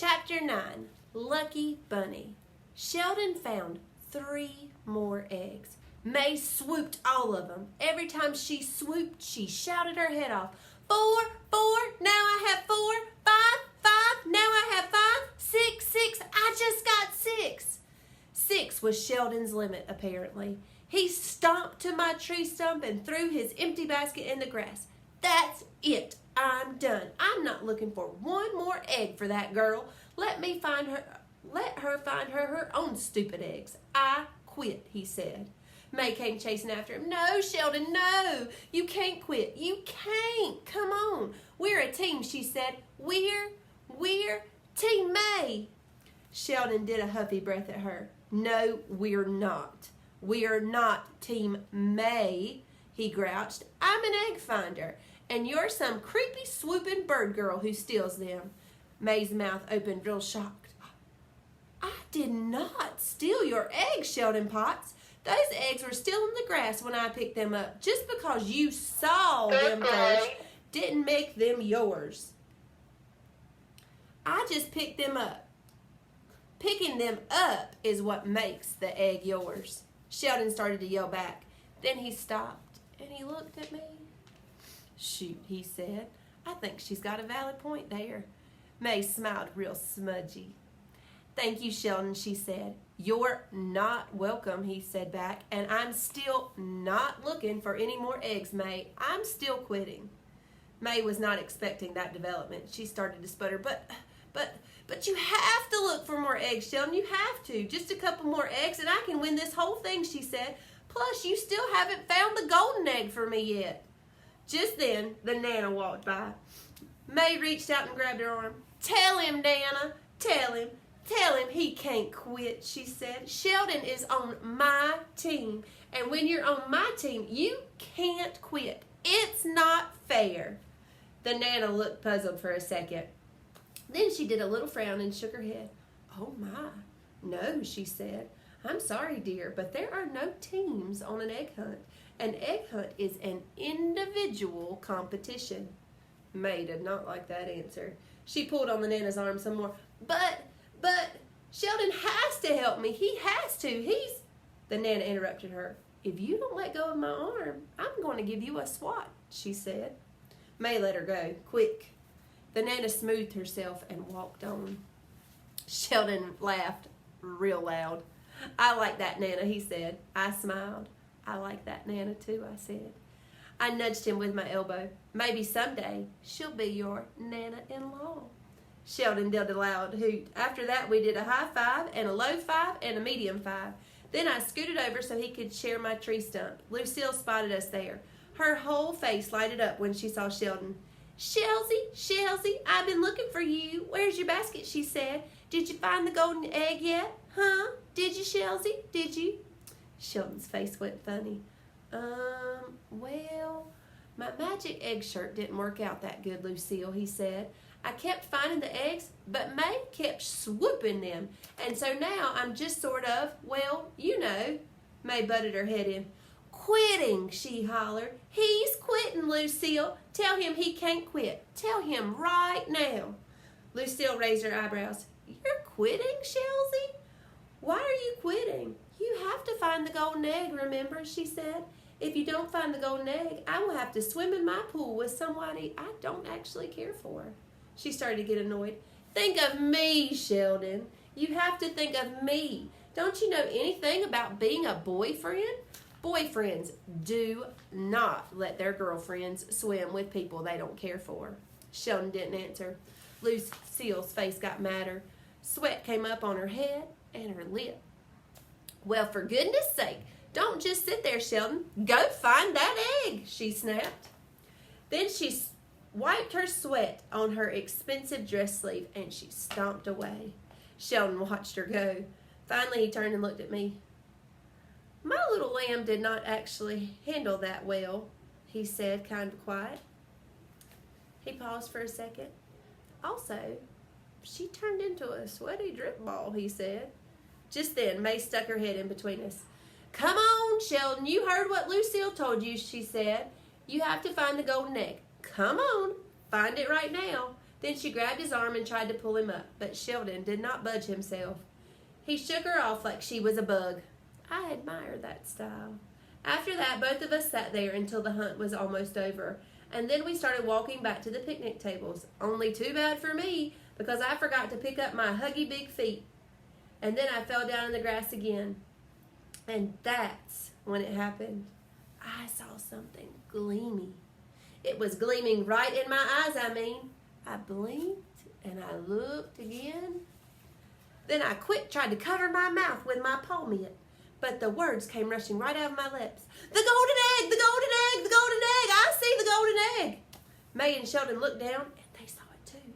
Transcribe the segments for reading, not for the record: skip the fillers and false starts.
Chapter 9, Lucky Bunny. Sheldon found 3 more eggs. May swooped all of them. Every time she swooped, she shouted her head off. 4, 4, now I have 4, 5, 5, now I have 5, 6, 6, I just got 6. 6 was Sheldon's limit, apparently. He stomped to my tree stump and threw his empty basket in the grass. That's it. I'm done. I'm not looking for one more egg for that girl. Let her find her own stupid eggs. I quit, he said. May came chasing after him. No, Sheldon, no. You can't quit. You can't. Come on. We're a team, she said. We're Team May. Sheldon did a huffy breath at her. No, we're not. We're not Team May, he grouched. I'm an egg finder, and you're some creepy swooping bird girl who steals them. May's mouth opened real shocked. I did not steal your eggs, Sheldon Potts. Those eggs were still in the grass when I picked them up. Just because you saw them first didn't make them yours. I just picked them up. Picking them up is what makes the egg yours. Sheldon started to yell back. Then he stopped and he looked at me. Shoot, he said. I think she's got a valid point there. May smiled real smudgy. Thank you, Sheldon, she said. You're not welcome, he said back, and I'm still not looking for any more eggs, May. I'm still quitting. May was not expecting that development. She started to sputter. But you have to look for more eggs, Sheldon. You have to. Just a couple more eggs and I can win this whole thing, she said. Plus, you still haven't found the golden egg for me yet. Just then, the Nana walked by. May reached out and grabbed her arm. Tell him, Nana. Tell him he can't quit, she said. Sheldon is on my team. And when you're on my team, you can't quit. It's not fair. The Nana looked puzzled for a second. Then she did a little frown and shook her head. Oh my, no, she said. I'm sorry, dear, but there are no teams on an egg hunt. An egg hunt is an individual competition. May did not like that answer. She pulled on the Nana's arm some more. But Sheldon has to help me. He has to. The Nana interrupted her. If you don't let go of my arm, I'm going to give you a swat, she said. May let her go. Quick. The Nana smoothed herself and walked on. Sheldon laughed real loud. I like that Nana, he said. I smiled. I like that Nana too, I said. I nudged him with my elbow. Maybe someday she'll be your Nana-in-law. Sheldon did a loud hoot. After that, we did a high 5 and a low 5 and a medium 5. Then I scooted over so he could share my tree stump. Lucille spotted us there. Her whole face lighted up when she saw Sheldon. Shelsey, I've been looking for you. Where's your basket, she said. Did you find the golden egg yet? Huh? Did you, Shelsey? Did you? Sheldon's face went funny. Well, my magic egg shirt didn't work out that good, Lucille, he said. I kept finding the eggs, but May kept swooping them. And so now I'm just sort of, well, you know. May butted her head in. Quitting, she hollered. He's quitting, Lucille. Tell him he can't quit. Tell him right now. Lucille raised her eyebrows. You're quitting, Shelsey? Why are you quitting? You have to find the golden egg, remember, she said. If you don't find the golden egg, I will have to swim in my pool with somebody I don't actually care for. She started to get annoyed. Think of me, Sheldon. You have to think of me. Don't you know anything about being a boyfriend? Boyfriends do not let their girlfriends swim with people they don't care for. Sheldon didn't answer. Lucille's face got madder. Sweat came up on her head and her lip. Well, for goodness sake, don't just sit there, Sheldon. Go find that egg, she snapped. Then she wiped her sweat on her expensive dress sleeve and she stomped away. Sheldon watched her go. Finally, he turned and looked at me. My little lamb did not actually handle that well, he said, kind of quiet. He paused for a second. Also, she turned into a sweaty drip ball, he said. Just then, May stuck her head in between us. Come on, Sheldon, you heard what Lucille told you, she said. You have to find the golden egg. Come on, find it right now. Then she grabbed his arm and tried to pull him up, but Sheldon did not budge himself. He shook her off like she was a bug. I admire that style. After that, both of us sat there until the hunt was almost over, and then we started walking back to the picnic tables. Only too bad for me, because I forgot to pick up my huggy big feet. And then I fell down in the grass again. And that's when it happened. I saw something gleamy. It was gleaming right in my eyes, I blinked and I looked again. Then I tried to cover my mouth with my palm mitt, but the words came rushing right out of my lips. The golden egg, the golden egg, the golden egg. I see the golden egg. May and Sheldon looked down and they saw it too.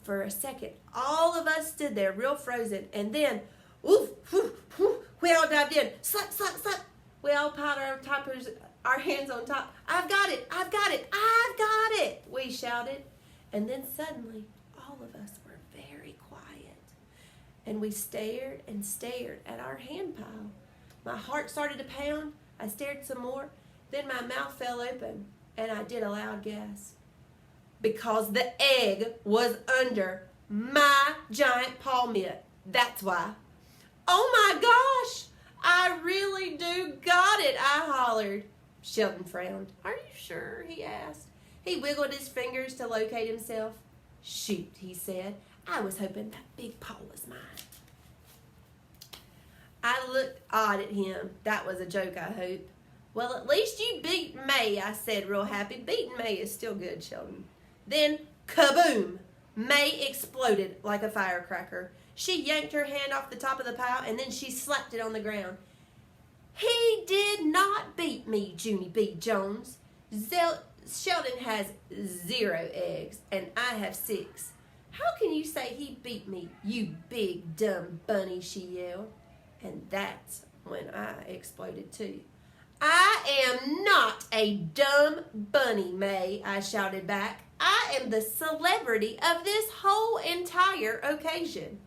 For a second, all of us stood there real frozen, and then, woof, woof, woof, we all dived in. Slap, slap, slap. We all piled our hands on top. I've got it, I've got it, I've got it, we shouted. And then suddenly, all of us were very quiet. And we stared and stared at our hand pile. My heart started to pound. I stared some more. Then my mouth fell open, and I did a loud gasp. Because the egg was under my giant palm mitt. That's why. Oh my gosh! I really do got it, I hollered. Sheldon frowned. Are you sure? He asked. He wiggled his fingers to locate himself. Shoot, he said. I was hoping that big paw was mine. I looked odd at him. That was a joke, I hope. Well, at least you beat May, I said, real happy. Beating May is still good, Sheldon. Then, kaboom! May exploded like a firecracker. She yanked her hand off the top of the pile, and then she slapped it on the ground. He did not beat me, Junie B. Jones. Sheldon has 0 eggs, and I have 6. How can you say he beat me, you big dumb bunny, she yelled. And that's when I exploded too. I am not a dumb bunny, May, I shouted back. I am the celebrity of this whole entire occasion.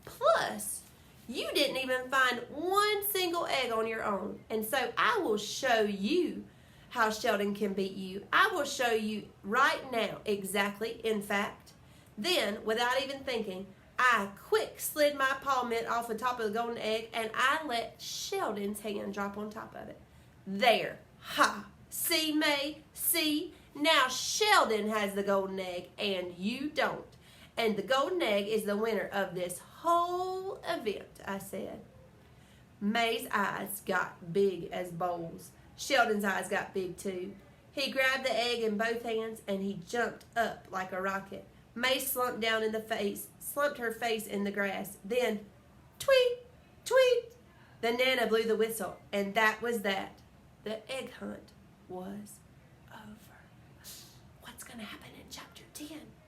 Plus, you didn't even find one single egg on your own. And so I will show you how Sheldon can beat you. I will show you right now, exactly, in fact. Then, without even thinking, I quick slid my palm mitt off the top of the golden egg, and I let Sheldon's hand drop on top of it. There. Ha! See, May? See? Now Sheldon has the golden egg, and you don't. And the golden egg is the winner of this whole event, I said. May's eyes got big as bowls. Sheldon's eyes got big too. He grabbed the egg in both hands, and he jumped up like a rocket. May slumped her face in the grass. Then, tweet, tweet, the Nana blew the whistle, and that was that. The egg hunt was over. What's going to happen in Chapter 10?